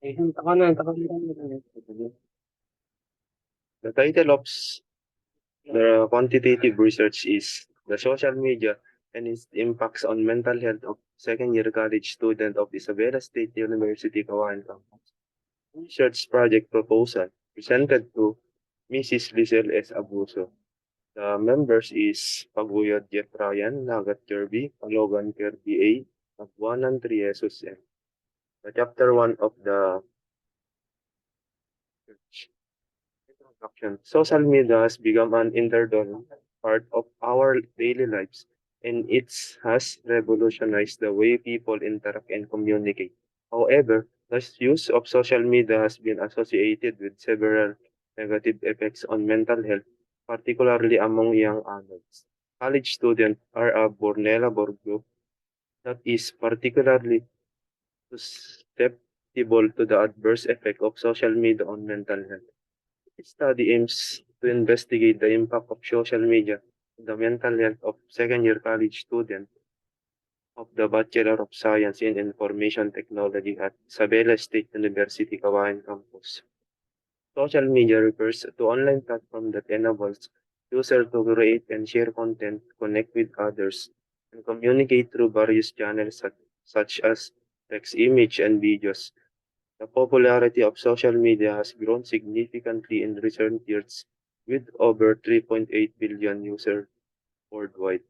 The title of the quantitative research is The Social Media and its Impacts on Mental Health of Second-Year College Student of Isabela State University, Kawan Campus. Research project proposal presented to Mrs. Lizelle S. Abuso. The members is Paguyod Jeff Ryan, Nagat Kirby, Palogan Kirby A, Agbuanan Triesus M. The chapter 1 of the research. Introduction. Social media has become an integral part of our daily lives, and it has revolutionized the way people interact and communicate. However, the use of social media has been associated with several negative effects on mental health, particularly among young adults. College students are a vulnerable group that is particularly susceptible to the adverse effect of social media on mental health. This study aims to investigate the impact of social media on the mental health of second-year college students of the Bachelor of Science in Information Technology at Isabela State University, Kawayan Campus. Social media refers to online platform that enables users to create and share content, connect with others, and communicate through various channels such as text, image, and videos. The popularity of social media has grown significantly in recent years, with over 3.8 billion users worldwide.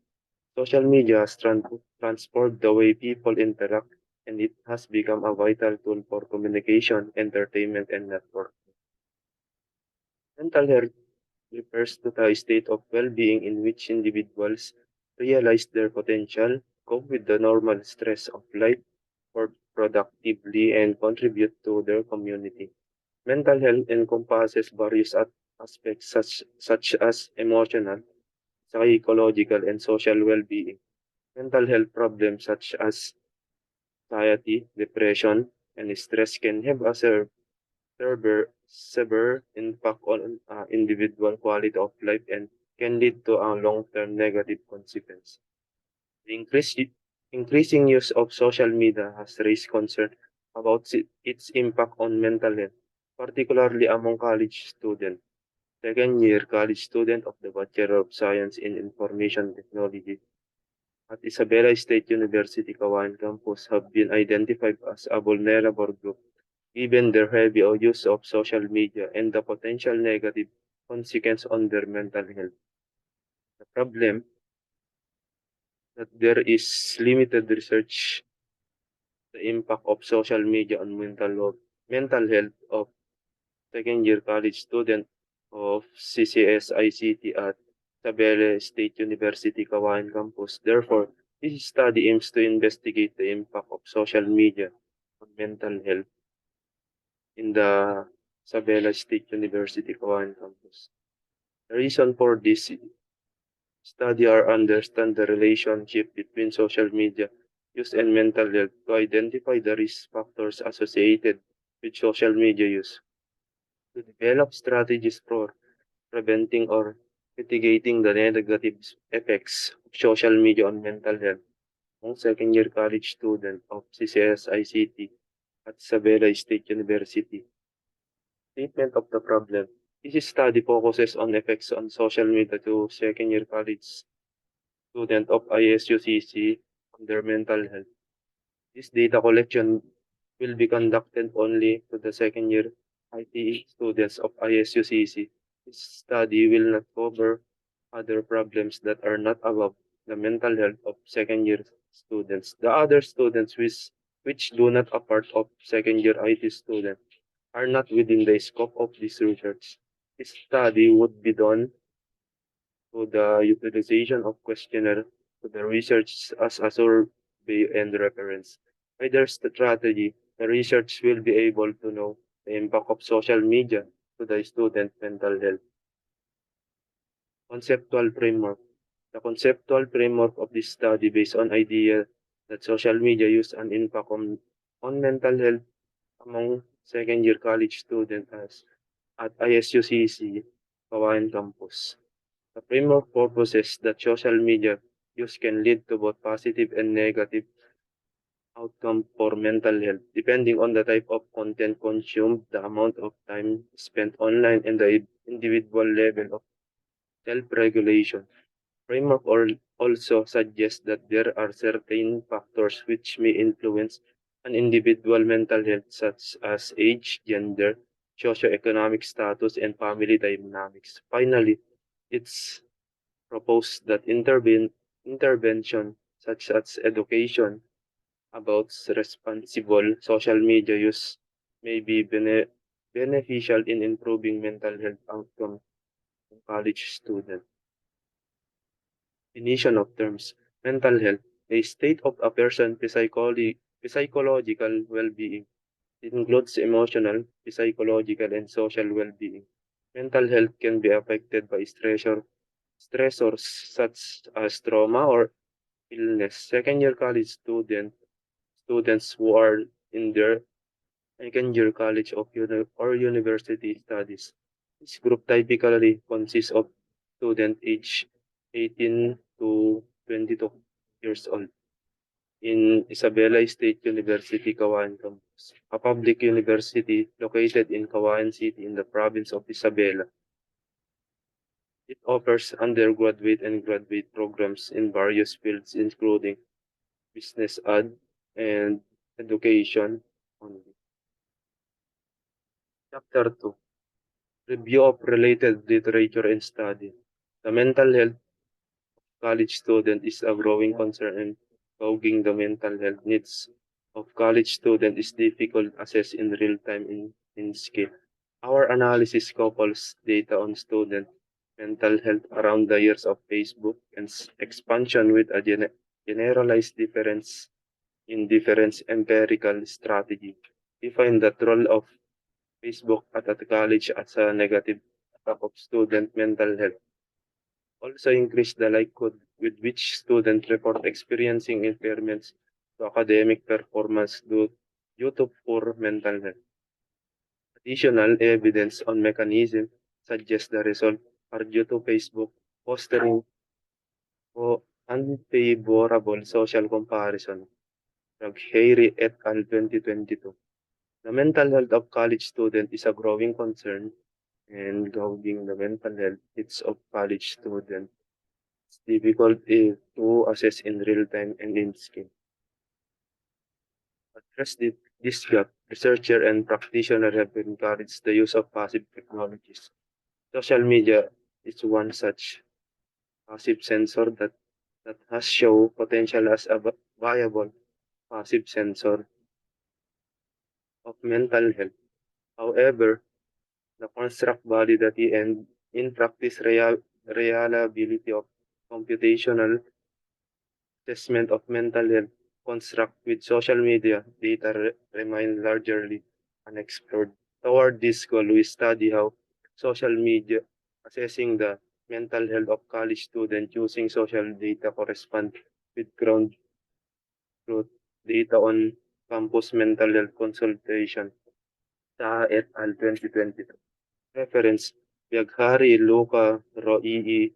Social media has transformed the way people interact, and it has become a vital tool for communication, entertainment, and network. Mental health refers to the state of well-being in which individuals realize their potential, cope with the normal stress of life, work productively, and contribute to their community. Mental health encompasses various aspects such as emotional, psychological, and social well-being. Mental health problems such as anxiety, depression, and stress can have a severe impact on individual quality of life and can lead to a long-term negative consequence. The increasing use of social media has raised concern about its impact on mental health, particularly among college students. Second-year college student of the Bachelor of Science in Information Technology at Isabela State University, Kawan campus have been identified as a vulnerable group given their heavy use of social media and the potential negative consequence on their mental health. The problem that there is limited research the impact of social media on mental health of second-year college student of CCSICT at Isabela State University, Kawayan campus. Therefore, this study aims to investigate the impact of social media on mental health in the Isabela State University, Kawayan campus. The reason for this study are understand the relationship between social media use and mental health to identify the risk factors associated with social media use, to develop strategies for preventing or mitigating the negative effects of social media on mental health among second-year college student of CCSICT at Isabela State University. Statement of the problem. This study focuses on effects on social media to second-year college student of ISUCC on their mental health. This data collection will be conducted only to the second-year IT students of ISUCC. This study will not cover other problems that are not above the mental health of second-year students. The other students which do not a part of second-year IT students are not within the scope of this research. This study would be done to the utilization of questionnaire to the research as a survey and reference. By their strategy, the research will be able to know the impact of social media to the student mental health. Conceptual framework. The conceptual framework of this study based on idea that social media use an impact on mental health among second-year college students as at ISUCC, Kawayan campus. The framework proposes that social media use can lead to both positive and negative outcome for mental health, depending on the type of content consumed, the amount of time spent online, and the individual level of self-regulation. Framework also suggests that there are certain factors which may influence an individual mental health, such as age, gender, socioeconomic status, and family dynamics. Finally, it's proposed that intervention such as education about responsible social media use may be beneficial in improving mental health outcomes for college students. Definition of terms: mental health, a state of a person's psychological well-being. It includes emotional, psychological, and social well-being. Mental health can be affected by stressors such as trauma or illness. Second-year college students who are in their second-year college or university studies. This group typically consists of students aged 18 to 22 years old in Isabela State University, Caguan Campus, a public university located in Caguan City in the province of Isabela. It offers undergraduate and graduate programs in various fields, including business and education. Chapter 2: Review of related literature and study. The mental health college student is a growing concern, and gauging the mental health needs of college student is difficult to assess in real time in scale. Our analysis couples data on student mental health around the years of Facebook and expansion with a generalized difference in difference empirical strategy. We find that role of Facebook at the college as a negative effect of student mental health also increase the likelihood with which students report experiencing impairments to academic performance due to poor mental health. Additional evidence on mechanism suggests the result are due to Facebook fostering unfavorable social comparison. Hayri et al. 2022. The mental health of college students is a growing concern, and gauging the mental health it's of college students. It's difficult to assess in real time and in scale. Address this gap, researcher and practitioner have encouraged the use of passive technologies. Social media is one such passive sensor that has shown potential as a viable passive sensor of mental health. However, the construct validity and in practice reliability of computational assessment of mental health construct with social media data remain largely unexplored. Toward this goal, we study how social media assessing the mental health of college students using social data correspond with ground truth data on campus mental health consultation sa et al. 2022. Reference: Biaghari, Luca, Roii,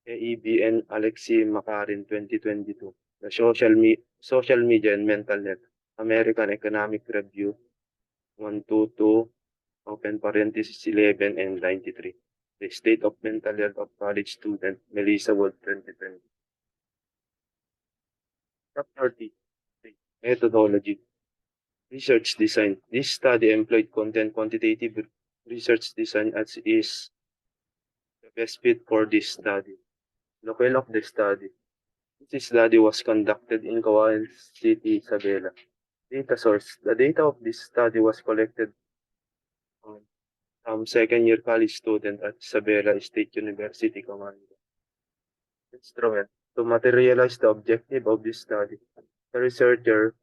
AEB, and Alexei Makarin, 2022. The Social Media and Mental Health, American Economic Review, 122, open parenthesis 11 and 93. The State of Mental Health of College Student, Melissa Wood, 2020. Chapter 3. Methodology. Research design. This study employed quantitative research design as is the best fit for this study. Local of the study. This study was conducted in Caguan City, Isabela. Data source. The data of this study was collected from second-year college student at Isabela State University, Caguan. Instrument. To materialize the objective of this study, the researcher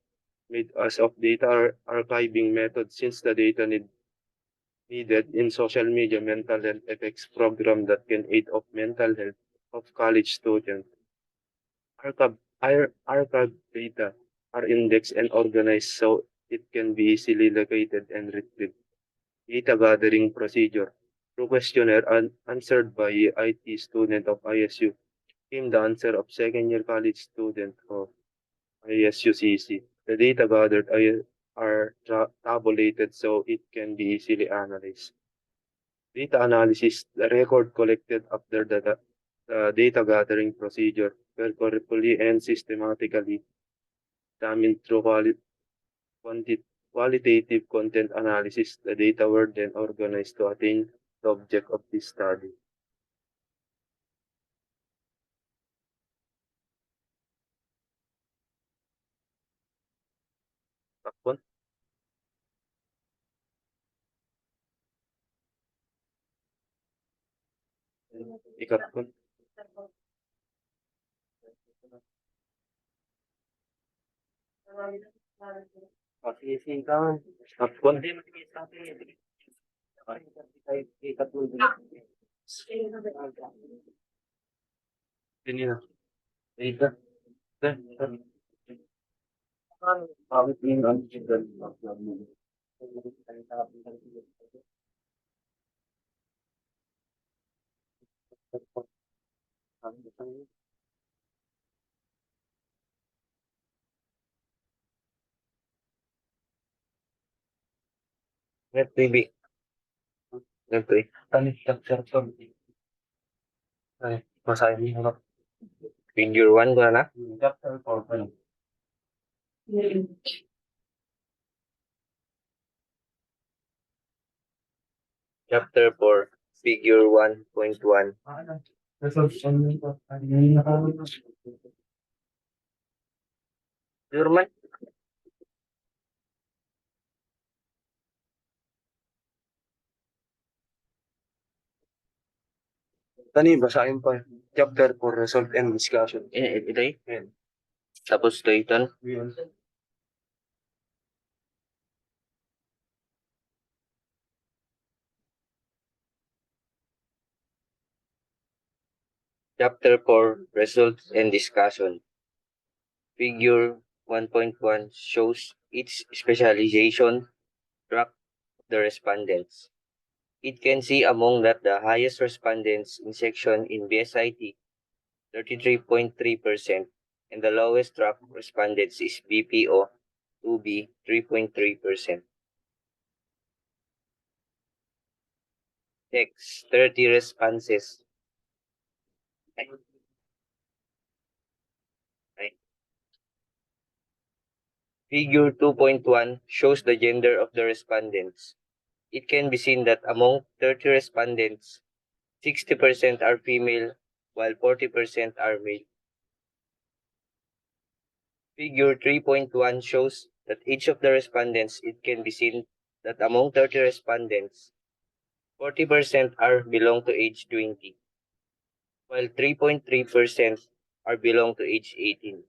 made use of data archiving method since the data needed in social media mental health effects program that can aid of mental health of college students. Archive data are indexed and organized so it can be easily located and retrieved. Data gathering procedure. Through questionnaire answered by IT student of ISU came the answer of second year college student of ISUCC. The data gathered are tabulated so it can be easily analyzed. Data analysis, the record collected after the data gathering procedure, were carefully and systematically examined through quanti- qualitative content analysis. The data were then organized to attain the object of this study. Takpan? Ikatpon? Pasisikan. Takpon? Ini na. Data. Pangit yung ang chicken. Net TV. Net TV. Tanit chapter ay, basahin mo na. Figure 1 ko na. Chapter 4 pa lang. Chapter 4, Figure 1.1. German? Tani, basahin pa. Chapter 4, Result and Discussion. Ito eh. Tapos ito ito. Chapter 4, Results and Discussion. Figure 1.1 shows its specialization track the respondents. It can see among that the highest respondents in section in BSIT, 33.3%, and the lowest track respondents is BPO, 2B, 3.3%. Next, 30 responses. Figure 2.1 shows the gender of the respondents. It can be seen that among 30 respondents, 60% are female, while 40% are male. Figure 3.1 shows that each of the respondents, it can be seen that among 30 respondents, 40% are belong to age 20, while 3.3% are belong to age 18.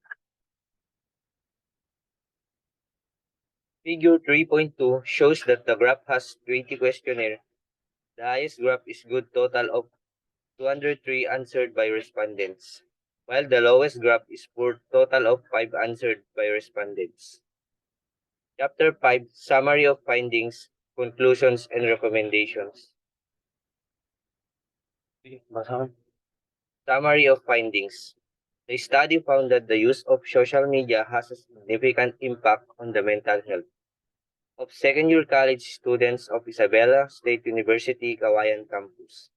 Figure 3.2 shows that the graph has 20 questionnaire. The highest graph is good total of 203 answered by respondents, while the lowest graph is poor total of 5 answered by respondents. Chapter 5, Summary of Findings, Conclusions, and Recommendations. Summary of Findings. The study found that the use of social media has a significant impact on the mental health of second-year college students of Isabela State University, Kawayan campus.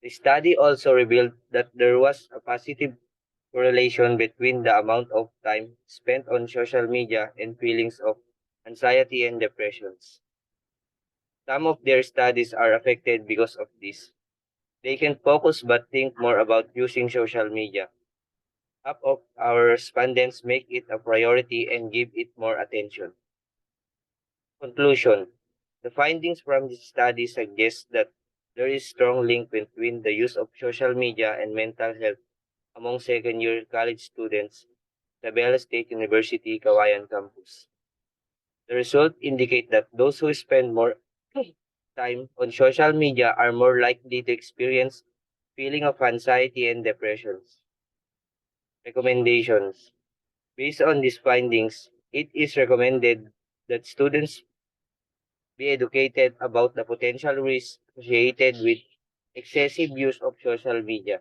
The study also revealed that there was a positive correlation between the amount of time spent on social media and feelings of anxiety and depressions. Some of their studies are affected because of this. They can focus but think more about using social media. Half of our respondents make it a priority and give it more attention. Conclusion. The findings from this study suggest that there is strong link between the use of social media and mental health among second-year college students at Isabela State University, Kawayan campus. The results indicate that those who spend more time on social media are more likely to experience feeling of anxiety and depressions. Recommendations. Based on these findings, it is recommended that students be educated about the potential risks associated with excessive use of social media,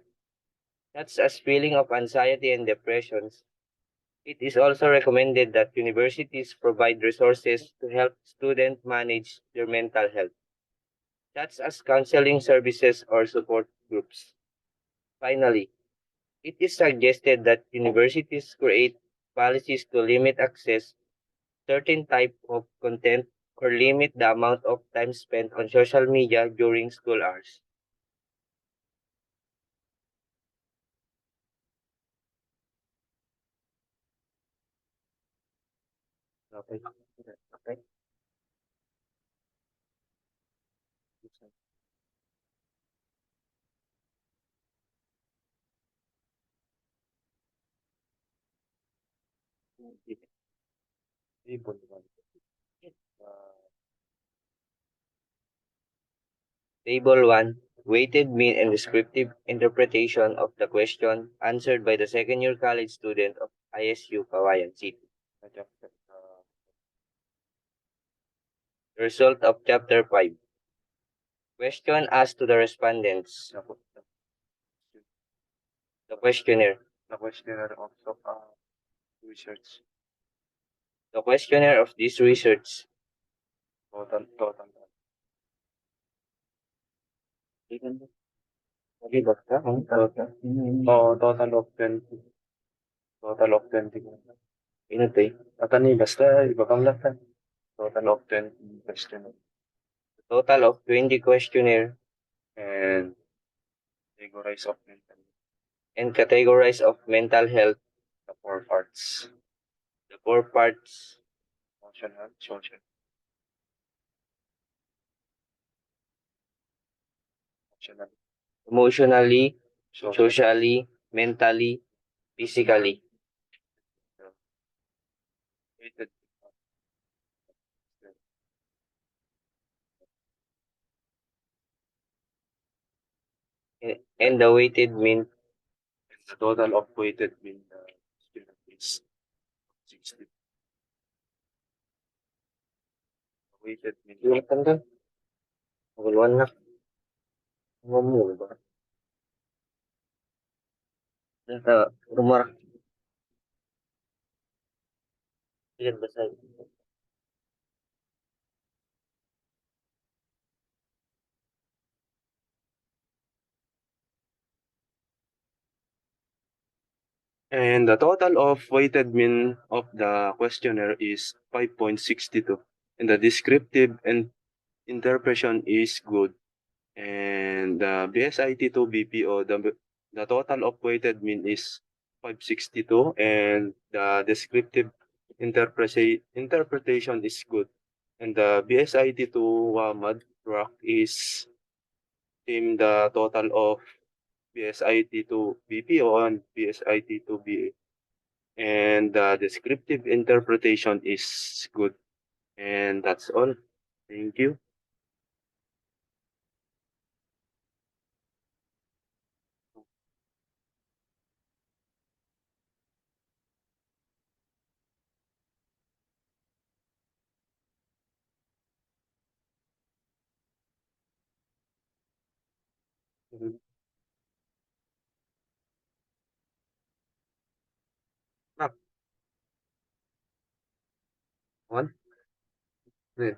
such as feeling of anxiety and depressions, It is also recommended that universities provide resources to help students manage their mental health, such as counseling services or support groups. Finally, it is suggested that universities create policies to limit access certain type of content or limit the amount of time spent on social media during school hours. Okay. Okay. Table 1. Uh, Table 1. Weighted mean and descriptive interpretation of the question answered by the second year college student of ISU Kawayan City. chapter, Result of Chapter 5. Question asked to the respondents. The questionnaire. the questionnaire of research. The questionnaire of this research. Total. Lagi basta? Total. Total of 20. Total of 20. Ino to eh? Atani, basta, iba kang lahat. Total of 20 question. Total of 20 questionnaire And categorize of mental. and categorized of mental health. The four parts. The four parts: Emotional, social, emotional, emotionally, social. socially, mentally, physically. Weighted. And the weighted mean. The total of weighted mean student is 60. Weighted mean. Yung tanda. Magulwan na. Ngomong ba? Nata, rumar. Ilan ba sa And the total of weighted mean of the questionnaire is 5.62. And the descriptive and interpretation is good. And the BSIT2 BPO, the total of weighted mean is 562 and the descriptive interpretation is good. And the BSIT2 WAMAD track is same the total of BSIT2 BPO and BSIT2 BA. And the descriptive interpretation is good. And that's all. Thank you. Nak, one? Wait.